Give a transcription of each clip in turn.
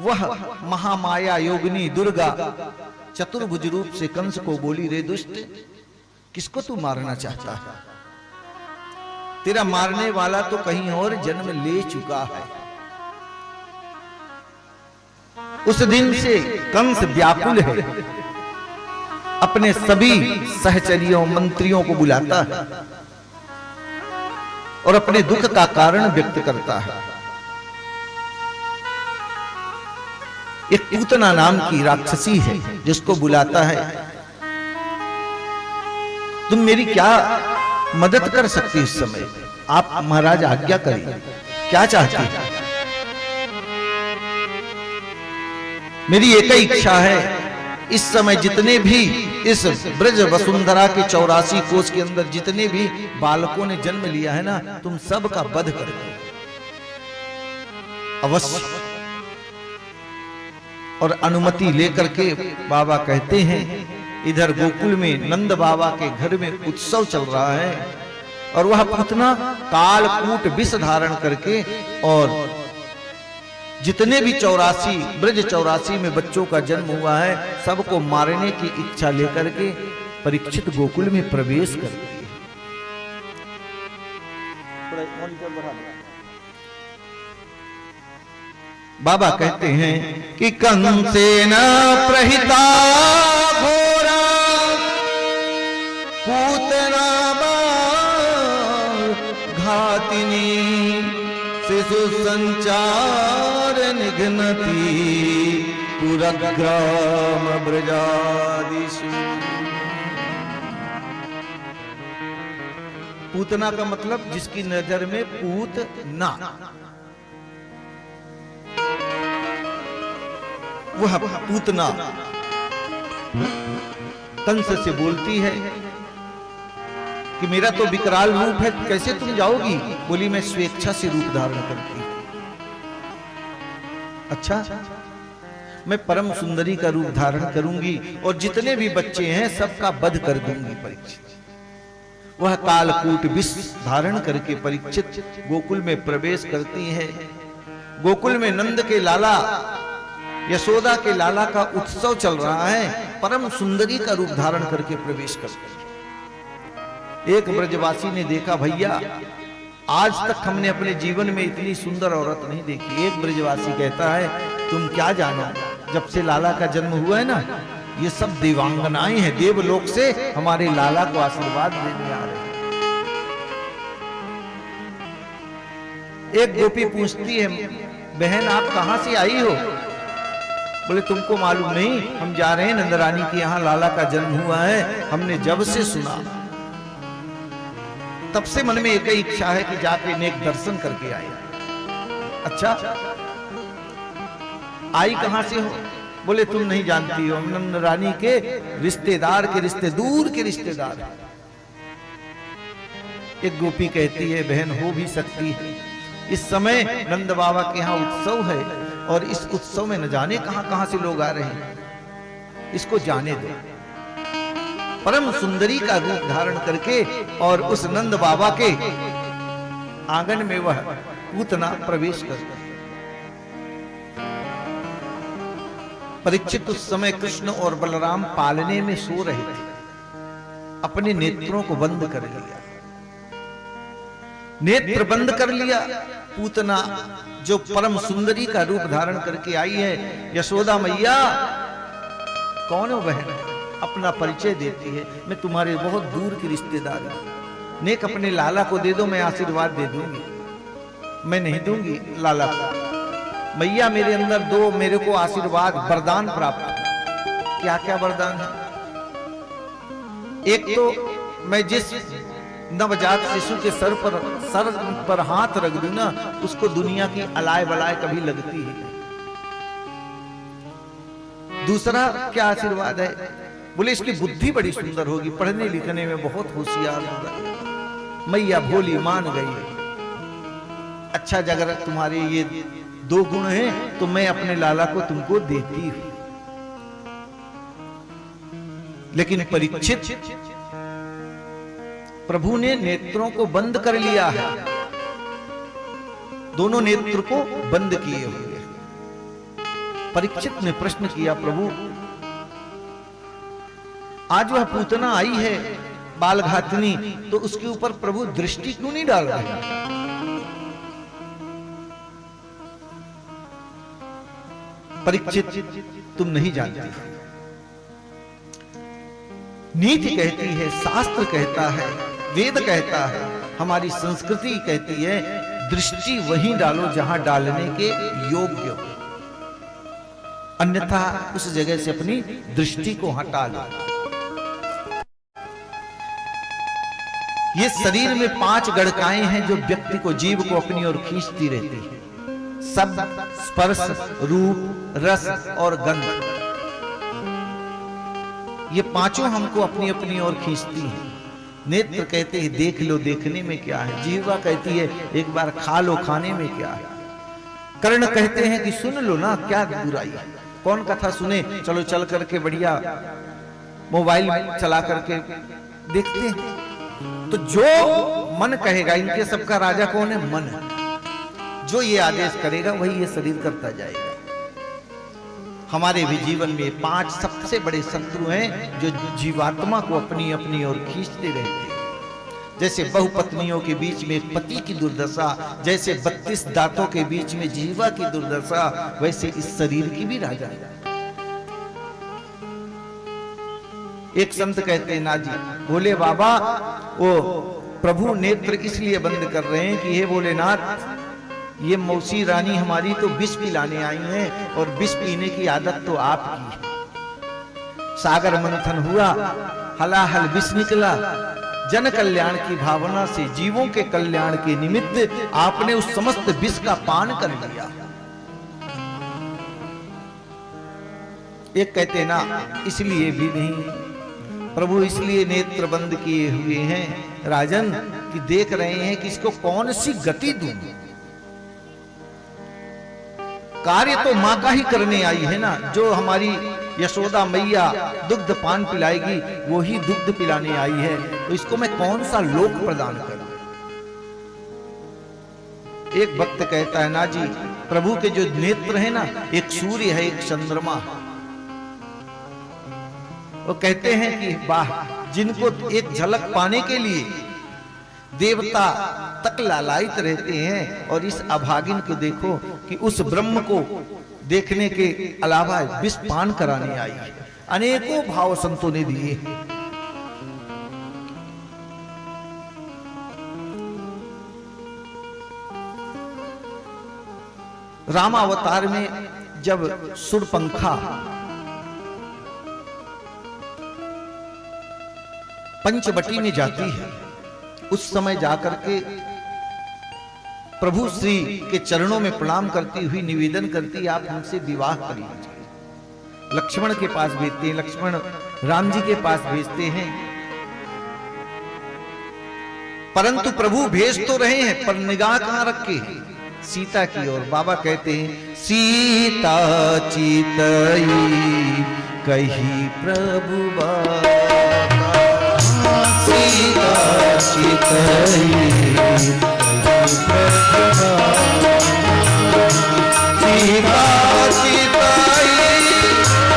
वह महामाया योगिनी दुर्गा चतुर्भुज रूप से कंस को बोली, रे दुष्ट, किसको तू मारना चाहता है? तेरा मारने वाला तो कहीं और जन्म ले चुका है। उस दिन से कंस व्याकुल है, अपने सभी सहचरियों मंत्रियों को बुलाता है और अपने दुख का कारण व्यक्त करता है। एक पूतना नाम की राक्षसी है जिसको बुलाता है, तुम मेरी क्या मदद कर सकती इस समय? आप महाराज आज्ञा करिए, क्या चाहती हैं? मेरी एक ही इच्छा है, इस समय जितने भी इस ब्रज वसुंधरा के 84 कोस के अंदर जितने भी बालकों ने जन्म लिया है ना, तुम सबका वध कर दो अवश्य। और अनुमति लेकर के बाबा कहते हैं, इधर गोकुल में नंद बाबा के घर में उत्सव चल रहा है और वह पूतना कालकूट विष धारण करके और जितने भी 84 ब्रज 84 में बच्चों का जन्म हुआ है सबको मारने की इच्छा लेकर के परीक्षित गोकुल में प्रवेश करती है। बाबा कहते हैं कि कंसेन प्रहिता घोरा पूतना घातिनी शिशु संचार निघ्नति पुरग्राम ब्रजादिषु। पूतना का मतलब जिसकी नजर में पूत ना, वह पूतना कंस से बोलती है कि मेरा तो विकराल रूप है, कैसे तुम जाओगी? बोली, मैं स्वेच्छा से रूप धारण करती हूं। अच्छा, मैं परम सुंदरी का रूप धारण करूंगी और जितने भी बच्चे हैं सबका वध कर दूंगी। परीक्षित वह कालकूट विष धारण करके परीक्षित गोकुल में प्रवेश करती है। गोकुल में नंद के लाला यशोदा के लाला का उत्सव चल रहा है, परम सुंदरी का रूप धारण करके प्रवेश करते। एक ब्रजवासी ने देखा, भैया आज तक हमने अपने जीवन में इतनी सुंदर औरत नहीं देखी। एक ब्रजवासी कहता है, तुम क्या जानो, जब से लाला का जन्म हुआ है ना, ये सब देवांगनाएं हैं, देवलोक से हमारे लाला को आशीर्वाद देने आ रहे हैं। एक गोपी पूछती है, बहन आप कहां से आई हो? बोले, तुमको मालूम नहीं, हम जा रहे हैं नंदरानी के यहाँ, लाला का जन्म हुआ है, हमने जब से सुना तब से मन में एक ही इच्छा है कि जाके नेक दर्शन करके आए। अच्छा, आई कहां से हो? बोले, तुम नहीं जानती हो, हम नंदरानी के रिश्तेदार के रिश्ते, दूर के रिश्तेदार। एक गोपी कहती है, बहन हो भी सकती है, इस समय नंद बाबा के यहाँ उत्सव है और इस उत्सव में न जाने कहां कहां से लोग आ रहे हैं, इसको जाने दो। परम सुंदरी का रूप धारण करके और उस नंद बाबा के आंगन में वह पूतना प्रवेश करता है। परीक्षित उस समय कृष्ण और बलराम पालने में सो रहे थे, अपने नेत्रों को बंद कर लिया, नेत्र बंद कर लिया। पूतना जो परम सुंदरी का रूप धारण करके आई है, यशोदा मैया, कौन हो बहन? अपना परिचय देती है, मैं तुम्हारे बहुत दूर की रिश्तेदार हूं, नेक अपने लाला को दे दो, मैं आशीर्वाद दे दूंगी। मैं नहीं दूंगी लाला को। मैया मेरे अंदर दो, मेरे को आशीर्वाद वरदान प्राप्त है। क्या क्या वरदान है? एक तो मैं जिस नवजात शिशु के सर पर हाथ रख दूं ना, उसको दुनिया की अलाय बलाय कभी लगती ही नहीं। दूसरा क्या आशीर्वाद है? बोले, इसकी बुद्धि बड़ी सुंदर होगी, पढ़ने लिखने में बहुत होशियार होगा। मैया भोली मान गई। अच्छा, अगर तुम्हारे ये दो गुण हैं तो मैं अपने लाला को तुमको देती हूं। लेकिन परीक्षित, प्रभु ने नेत्रों को बंद कर लिया है, दोनों नेत्र को बंद किए हुए। परीक्षित ने प्रश्न किया, प्रभु आज वह पूतना आई है बालघातनी, तो उसके ऊपर प्रभु दृष्टि क्यों नहीं डाल रहे? परीक्षित, तुम नहीं जानते। नीति कहती है, शास्त्र कहता है, वेद कहता है, हमारी संस्कृति कहती है, दृष्टि वहीं डालो जहां डालने के योग्य हो, अन्यथा उस जगह से अपनी दृष्टि को हटा लो। ये शरीर में 5 गड़काएं हैं जो व्यक्ति को, जीव को अपनी ओर खींचती रहती है। शब्द, स्पर्श, रूप, रस और गंध, ये पांचों हमको अपनी अपनी ओर खींचती हैं। नेत्र कहते हैं देख लो, देखने में क्या है। जीवा कहती है एक बार खा लो, खाने में क्या है। कर्ण कहते हैं कि सुन लो ना, क्या बुराई है। कौन कथा सुने, चलो चल करके बढ़िया मोबाइल चला करके देखते हैं। तो जो मन कहेगा, इनके सबका राजा कौन है? मन। जो ये आदेश करेगा वही ये शरीर करता जाएगा। हमारे भी जीवन में 5 सबसे बड़े शत्रु हैं जो जीवात्मा को अपनी अपनी ओर खींचते रहते हैं। जैसे बहुपत्नियों के बीच में एक पति की दुर्दशा, जैसे 32 दांतों के बीच में जीवा की दुर्दशा, वैसे इस शरीर की भी राजा है। एक संत कहते हैं, ना जी भोले बाबा, वो प्रभु नेत्र इसलिए बंद कर रहे हैं कि हे भोलेनाथ, ये मौसी रानी हमारी तो विष पिलाने आई हैं, और विष पीने की आदत तो आपकी है। सागर मंथन हुआ, हलाहल विष निकला। जन कल्याण की भावना से, जीवों के कल्याण के निमित्त आपने उस समस्त विष का पान कर लिया। एक कहते ना, इसलिए भी नहीं प्रभु, इसलिए नेत्र बंद किए हुए हैं राजन, कि देख रहे हैं कि इसको कौन सी गति दूं। कार्य तो मां का ही करने आई है ना। जो हमारी यशोदा मैया दुग्ध पान पिलाएगी, वो ही दुग्ध पिलाने आई है, तो इसको मैं कौन सा लोक प्रदान करूं। एक भक्त कहता है, ना जी प्रभु के जो नेत्र है ना, एक सूर्य है, एक चंद्रमा है। वो कहते हैं कि वाह, जिनको एक झलक पाने के लिए देवता तक लालायित रहते हैं, और इस अभागिन को देखो कि उस ब्रह्म को देखने के अलावा विष पान कराने आई है। अनेकों भाव संतों ने दिए। रामावतार में जब शूर्पणखा पंचवटी में जाती है, उस समय जाकर के प्रभु श्री के चरणों में प्रणाम करती हुई निवेदन करती, आप हमसे विवाह कर लीजिए। लक्ष्मण के पास भेजते हैं, लक्ष्मण राम जी के पास भेजते हैं, परंतु प्रभु भेज तो रहे हैं, पर निगाह कहां रखे हैं? सीता की ओर। बाबा कहते हैं, सीता चितई कही प्रभु बाबा, सीता चितई सीता चितई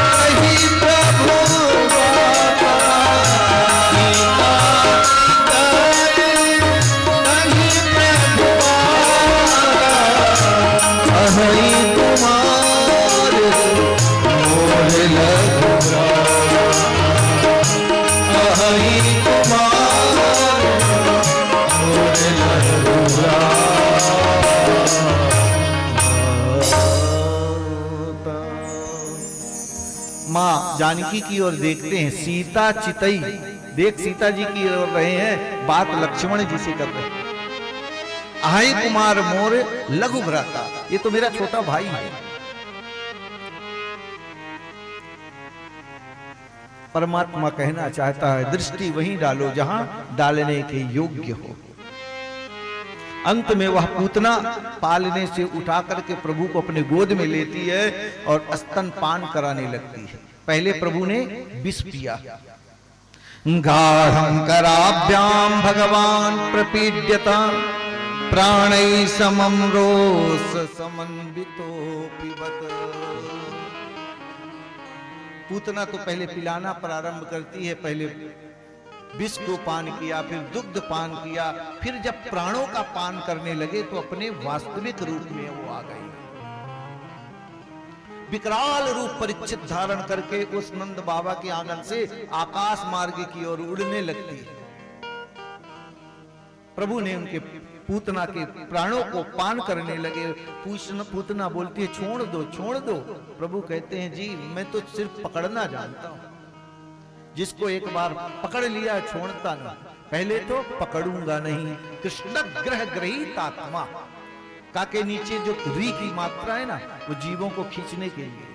कही प्रभु बाबा, सीता चितई कही प्रभु बाबा, अहि कुमार मोर लघुरा, अहि कुमार मोर लघुरा। मां जानकी की ओर देखते हैं, सीता चितई, देख सीता जी की ओर रहे हैं, बात लक्ष्मण जी से कर रहे हैं। अहि कुमार मोर लघु भ्राता, ये तो मेरा छोटा भाई है। परमात्मा कहना चाहता है, दृष्टि वहीं डालो जहां डालने के योग्य हो। अंत में वह पूतना पालने से उठा करके प्रभु को अपने गोद में लेती है और स्तन पान कराने लगती है। पहले प्रभु ने विष पिया। गाढ़ं कराभ्याम भगवान प्रपीड्यता, प्राणै समम रोष समन्वितो पिबत। पूतना तो पहले पिलाना प्रारंभ करती है, पहले विष को पान किया, फिर दुग्ध पान किया, फिर जब प्राणों का पान करने लगे तो अपने वास्तविक रूप में वो आ गई। विकराल रूप परीक्षित धारण करके उस नंद बाबा के आंगन से आकाश मार्ग की ओर उड़ने लगती है। प्रभु ने उनके पूतना के प्राणों को पान करने लगे। पूतना बोलती है छोड़ दो छोड़ दो। प्रभु कहते हैं जी मैं तो सिर्फ पकड़ना जानता हूं, जिसको एक बार पकड़ लिया छोड़ता नहीं, पहले तो पकड़ूंगा नहीं। कृष्ण ग्रह ग्रहित आत्मा का के नीचे जो री की मात्रा है ना, वो जीवों को खींचने के लिए,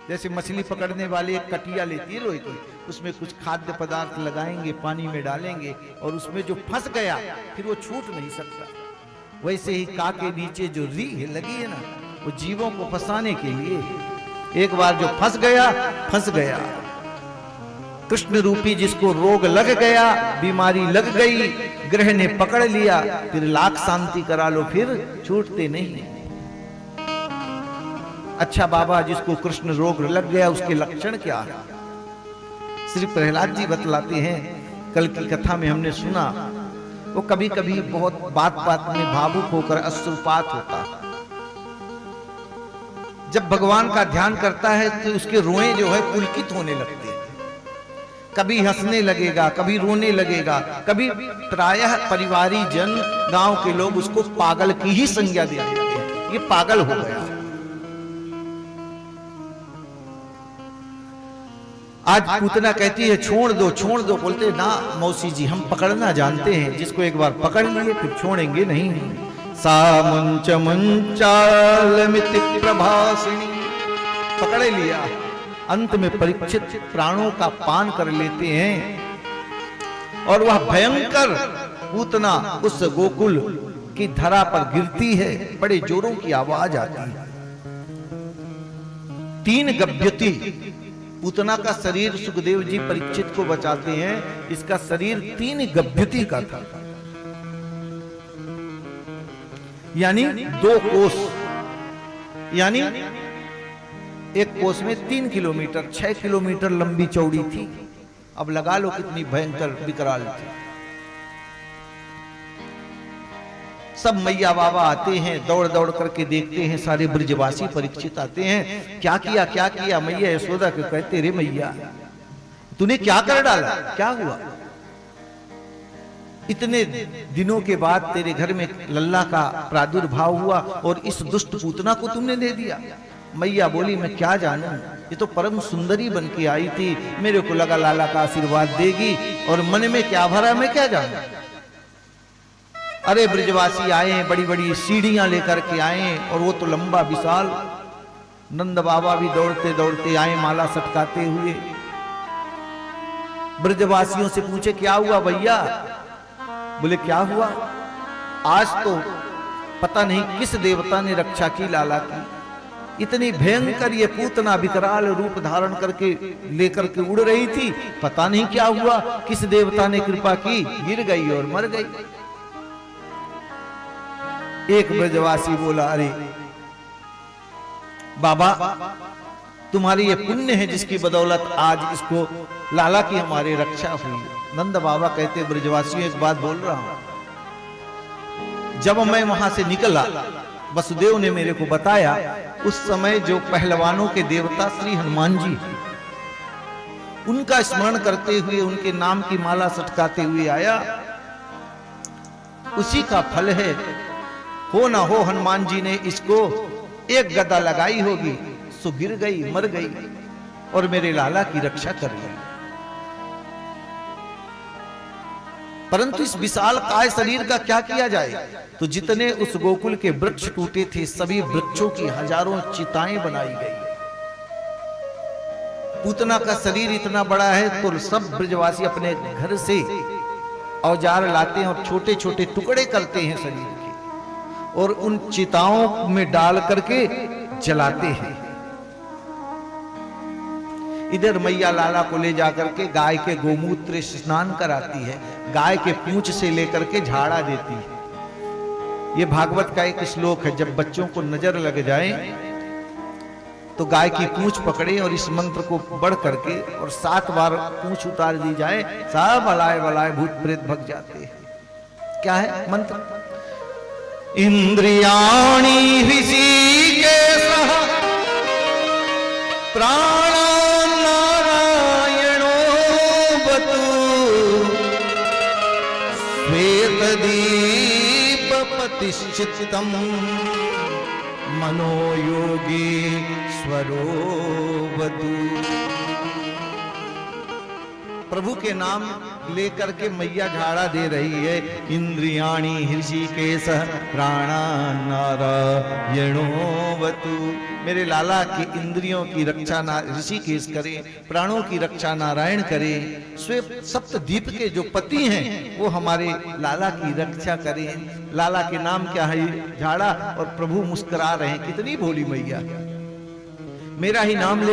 जैसे मछली पकड़ने वाले एक कटिया लेती है लोहे की, उसमें कुछ खाद्य पदार्थ लगाएंगे, पानी में डालेंगे और उसमें जो फंस गया फिर वो छूट नहीं सकता। वैसे ही का के नीचे जो री लगी है ना, वो जीवों को फंसाने के लिए, एक बार जो फंस गया फंस गया। कृष्ण रूपी जिसको रोग लग गया, बीमारी लग गई, ग्रह ने पकड़ लिया, फिर लाख शांति करा लो फिर छूटते नहीं। अच्छा बाबा, जिसको कृष्ण रोग लग गया उसके लक्षण क्या है? श्री प्रहलाद जी बतलाते हैं, कल की कथा में हमने सुना, वो कभी कभी बहुत बात बात में भावुक होकर अश्रुपात होता है। जब भगवान का ध्यान करता है तो उसके रोए जो है पुलकित होने लगते हैं। कभी हंसने लगेगा, कभी रोने लगेगा, कभी प्रायः परिवारी जन, गांव के लोग उसको पागल की ही संज्ञा दे देते हैं, ये पागल हो गया। आज पूतना कहती है छोड़ दो छोड़ दो, बोलते ना मौसी जी हम पकड़ना जानते हैं, जिसको एक बार पकड़ लिए फिर छोड़ेंगे नहीं। सा मुंच मुंचालमिति प्रभासिनी, पकड़ लिया, अंत में परीक्षित प्राणों का पान कर लेते हैं और वह भयंकर पूतना उस गोकुल की धरा पर गिरती है, बड़े जोरों की आवाज आती है। 3 गभ्यति पूतना का शरीर सुखदेव जी परीक्षित को बचाते हैं, इसका शरीर 3 गभ्यति का था, यानी 2 कोस, यानी एक कोस में 3 किलोमीटर, 6 किलोमीटर लंबी चौड़ी थी। अब लगा लो कितनी भयंकर विकराल थी। सब मैया बाबा आते हैं, दौड़ दौड़ करके देखते हैं, सारे ब्रजवासी परीक्षित आते हैं, क्या किया क्या किया? मैया यशोदा को कहते, रे मैया तूने क्या कर डाला, क्या हुआ? इतने दिनों के बाद तेरे घर में लल्ला का प्रादुर्भाव हुआ और इस दुष्ट पूतना को तुमने दे दिया। मैया बोली मैं क्या जानूं, ये तो परम सुंदरी बन के आई थी, मेरे को लगा लाला का आशीर्वाद देगी, और मन में क्या भरा मैं क्या जानूं। अरे ब्रजवासी आए, बड़ी बड़ी सीढ़ियां लेकर के आए, और वो तो लंबा विशाल। नंद बाबा भी दौड़ते दौड़ते आए, माला सटकाते हुए। ब्रजवासियों से पूछे क्या हुआ भैया? बोले क्या हुआ? आज तो पता नहीं किस देवता ने रक्षा की लाला की, इतनी भयंकर ये पूतना विकराल रूप धारण करके लेकर के उड़ रही थी, पता नहीं क्या हुआ, किस देवता ने कृपा की, गिर गई और मर गई। एक ब्रजवासी बोला अरे बाबा तुम्हारी ये पुण्य है जिसकी बदौलत आज इसको लाला की हमारी रक्षा हुई। नंद बाबा कहते ब्रजवासियों एक बात बोल रहा हूं, जब मैं वहां से निकला वसुदेव ने मेरे को बताया, उस समय जो पहलवानों के देवता श्री हनुमान जी, उनका स्मरण करते हुए उनके नाम की माला सटकाते हुए आया, उसी का फल है। हो ना हो हनुमान जी ने इसको एक गदा लगाई होगी, सो गिर गई, मर गई और मेरे लाला की रक्षा कर ली। परंतु इस विशाल काय शरीर का क्या किया जाए? तो जितने उस गोकुल के वृक्ष टूटे थे, सभी वृक्षों की हजारों चिताएं बनाई गई। पूतना का शरीर इतना बड़ा है तो सब ब्रजवासी अपने घर से औजार लाते हैं और छोटे छोटे टुकड़े करते हैं शरीर के, और उन चिताओं में डाल करके जलाते हैं। इधर मैया लाला को ले जाकर के गाय के गोमूत्र से स्नान कराती है, गाय के पूंछ से लेकर के झाड़ा देती है। ये भागवत का एक श्लोक है, जब बच्चों को नजर लग जाए तो गाय की पूंछ पकड़े और इस मंत्र को बढ़ करके और 7 बार पूंछ उतार दी जाए, सब बलाए बलाए भूत प्रेत भग जाते हैं। क्या है मंत्र? इंद्रियाणि ऋषिकेशः प्राणान् नारायणो बतु श्वेतदीपपतिश्चित्तम् मनोयोगी स्वरो वधू। प्रभु के नाम लेकर के मैया झाड़ा दे रही है। इंद्रियाणि ऋषिकेश प्राणानारायणो वतु। मेरे लाला की इंद्रियों की रक्षा ऋषिकेश करे, प्राणों की रक्षा नारायण करे। सप्त दीप के जो पति हैं वो हमारे लाला की रक्षा करें। लाला के नाम क्या है? झाड़ा। और प्रभु मुस्कुरा रहे हैं, कितनी भोली मैया, मेरा ही नाम ले रहे